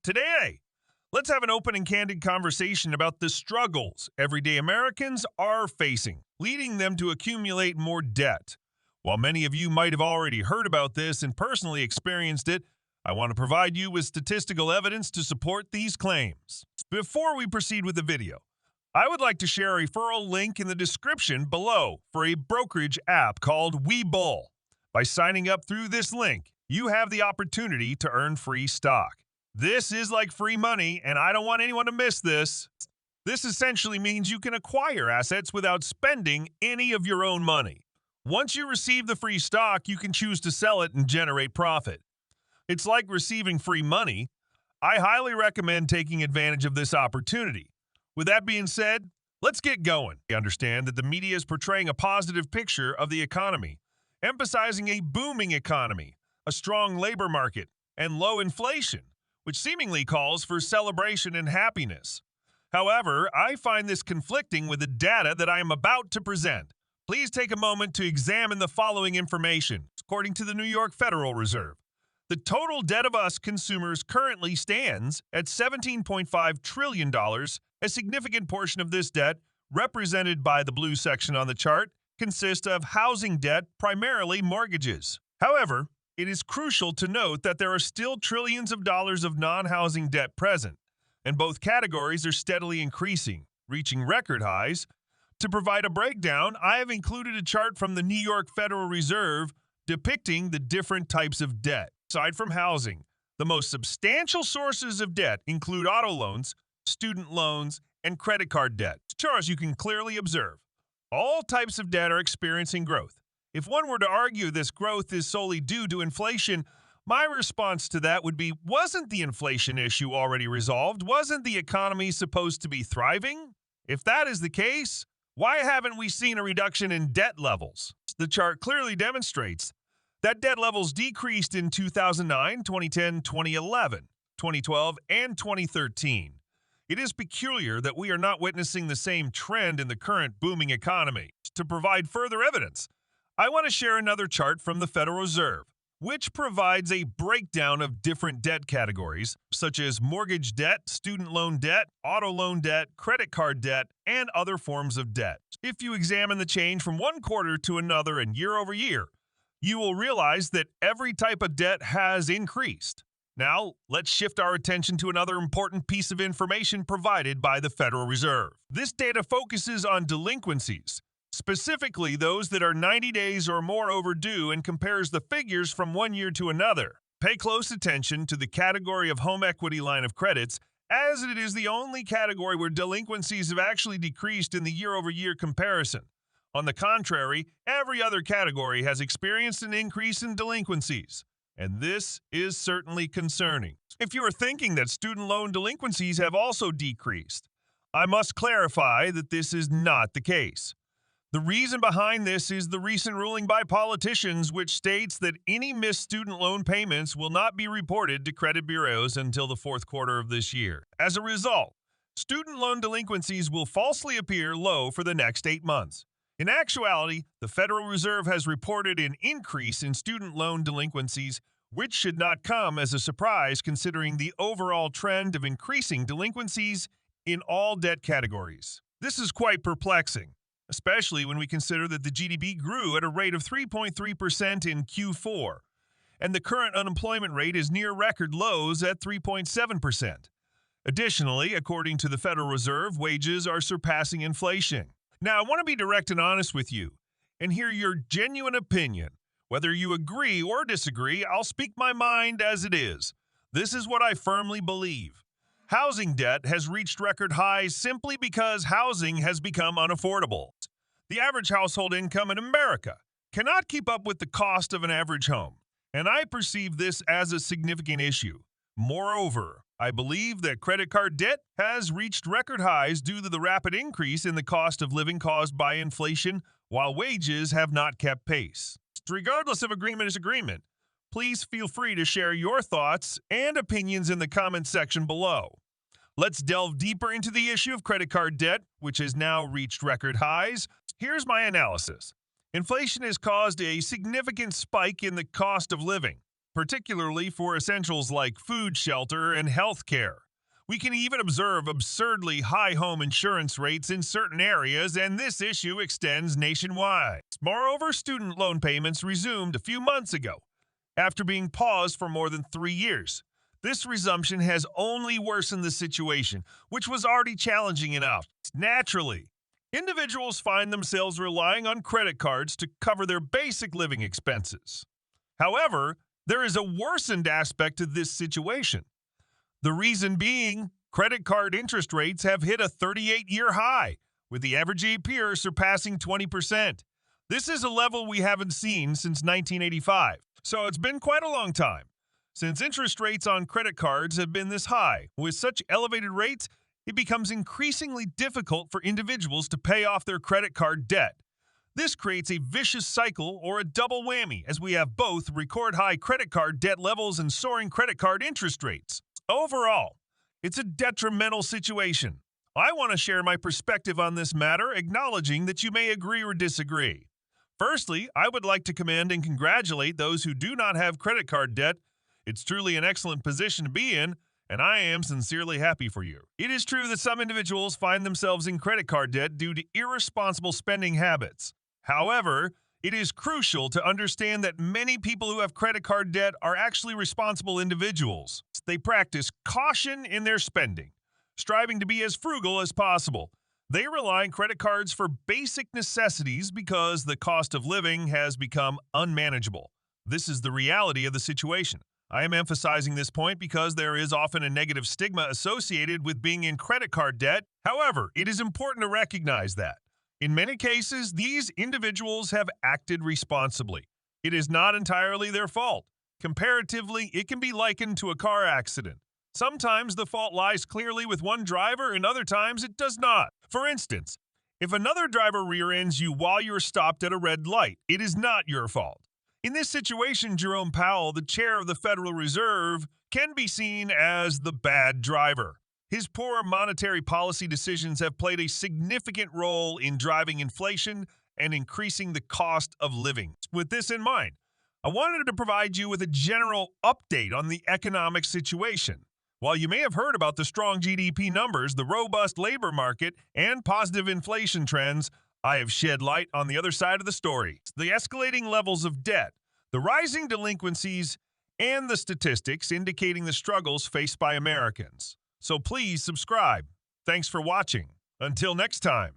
Today, let's have an open and candid conversation about the struggles everyday Americans are facing, leading them to accumulate more debt. While many of you might have already heard about this and personally experienced it, I want to provide you with statistical evidence to support these claims. Before we proceed with the video, I would like to share a referral link in the description below for a brokerage app called Webull. By signing up through this link, you have the opportunity to earn free stock. This is like free money, and I don't want anyone to miss this. This essentially means you can acquire assets without spending any of your own money. Once you receive the free stock, you can choose to sell it and generate profit. It's like receiving free money. I highly recommend taking advantage of this opportunity. With that being said, let's get going. I understand that the media is portraying a positive picture of the economy, emphasizing a booming economy, a strong labor market, and low inflation, which seemingly calls for celebration and happiness. However, I find this conflicting with the data that I am about to present. Please take a moment to examine the following information. According to the New York Federal Reserve, the total debt of us consumers currently stands at $17.5 trillion. A significant portion of this debt, represented by the blue section on the chart, consists of housing debt, primarily mortgages. However, it is crucial to note that there are still trillions of dollars of non-housing debt present, and both categories are steadily increasing, reaching record highs. To provide a breakdown, I have included a chart from the New York Federal Reserve depicting the different types of debt. Aside from housing, the most substantial sources of debt include auto loans, student loans, and credit card debt. As you can clearly observe, all types of debt are experiencing growth. If one were to argue this growth is solely due to inflation, my response to that would be, wasn't the inflation issue already resolved? Wasn't the economy supposed to be thriving? If that is the case, why haven't we seen a reduction in debt levels? The chart clearly demonstrates that debt levels decreased in 2009, 2010, 2011, 2012, and 2013. It is peculiar that we are not witnessing the same trend in the current booming economy. To provide further evidence, I want to share another chart from the Federal Reserve, which provides a breakdown of different debt categories, such as mortgage debt, student loan debt, auto loan debt, credit card debt, and other forms of debt. If you examine the change from one quarter to another and year over year, you will realize that every type of debt has increased. Now, let's shift our attention to another important piece of information provided by the Federal Reserve. This data focuses on delinquencies, specifically those that are 90 days or more overdue, and compares the figures from one year to another. Pay close attention to the category of home equity line of credits, as it is the only category where delinquencies have actually decreased in the year-over-year comparison. On the contrary, every other category has experienced an increase in delinquencies, and this is certainly concerning. If you are thinking that student loan delinquencies have also decreased, I must clarify that this is not the case. The reason behind this is the recent ruling by politicians, which states that any missed student loan payments will not be reported to credit bureaus until the fourth quarter of this year. As a result, student loan delinquencies will falsely appear low for the next 8 months. In actuality, the Federal Reserve has reported an increase in student loan delinquencies, which should not come as a surprise considering the overall trend of increasing delinquencies in all debt categories. This is quite perplexing, especially when we consider that the GDP grew at a rate of 3.3% in Q4, and the current unemployment rate is near record lows at 3.7%. Additionally, according to the Federal Reserve, wages are surpassing inflation. Now, I want to be direct and honest with you and hear your genuine opinion. Whether you agree or disagree, I'll speak my mind as it is. This is what I firmly believe. Housing debt has reached record highs simply because housing has become unaffordable. The average household income in America cannot keep up with the cost of an average home, and I perceive this as a significant issue. Moreover, I believe that credit card debt has reached record highs due to the rapid increase in the cost of living caused by inflation, while wages have not kept pace. Regardless of agreement is agreement, please feel free to share your thoughts and opinions in the comment section below. Let's delve deeper into the issue of credit card debt, which has now reached record highs. Here's my analysis. Inflation has caused a significant spike in the cost of living. particularly for essentials like food, shelter, and health care. We can even observe absurdly high home insurance rates in certain areas, and this issue extends nationwide. Moreover, student loan payments resumed a few months ago, after being paused for more than 3 years. This resumption has only worsened the situation, which was already challenging enough. Naturally, individuals find themselves relying on credit cards to cover their basic living expenses. However, there is a worsened aspect to this situation. The reason being, credit card interest rates have hit a 38-year high, with the average APR surpassing 20%. This is a level we haven't seen since 1985, so it's been quite a long time since interest rates on credit cards have been this high. With such elevated rates, it becomes increasingly difficult for individuals to pay off their credit card debt. This creates a vicious cycle or a double whammy, as we have both record high credit card debt levels and soaring credit card interest rates. Overall, it's a detrimental situation. I want to share my perspective on this matter, acknowledging that you may agree or disagree. Firstly, I would like to commend and congratulate those who do not have credit card debt. It's truly an excellent position to be in, and I am sincerely happy for you. It is true that some individuals find themselves in credit card debt due to irresponsible spending habits. However, it is crucial to understand that many people who have credit card debt are actually responsible individuals. They practice caution in their spending, striving to be as frugal as possible. They rely on credit cards for basic necessities because the cost of living has become unmanageable. This is the reality of the situation. I am emphasizing this point because there is often a negative stigma associated with being in credit card debt. However, it is important to recognize that in many cases, these individuals have acted responsibly. It is not entirely their fault. Comparatively, it can be likened to a car accident. Sometimes the fault lies clearly with one driver, and other times it does not. For instance, if another driver rear-ends you while you're stopped at a red light, it is not your fault. In this situation, Jerome Powell, the chair of the Federal Reserve, can be seen as the bad driver. His poor monetary policy decisions have played a significant role in driving inflation and increasing the cost of living. With this in mind, I wanted to provide you with a general update on the economic situation. While you may have heard about the strong GDP numbers, the robust labor market, and positive inflation trends, I have shed light on the other side of the story. The escalating levels of debt, the rising delinquencies, and the statistics indicating the struggles faced by Americans. So please subscribe. Thanks for watching. Until next time.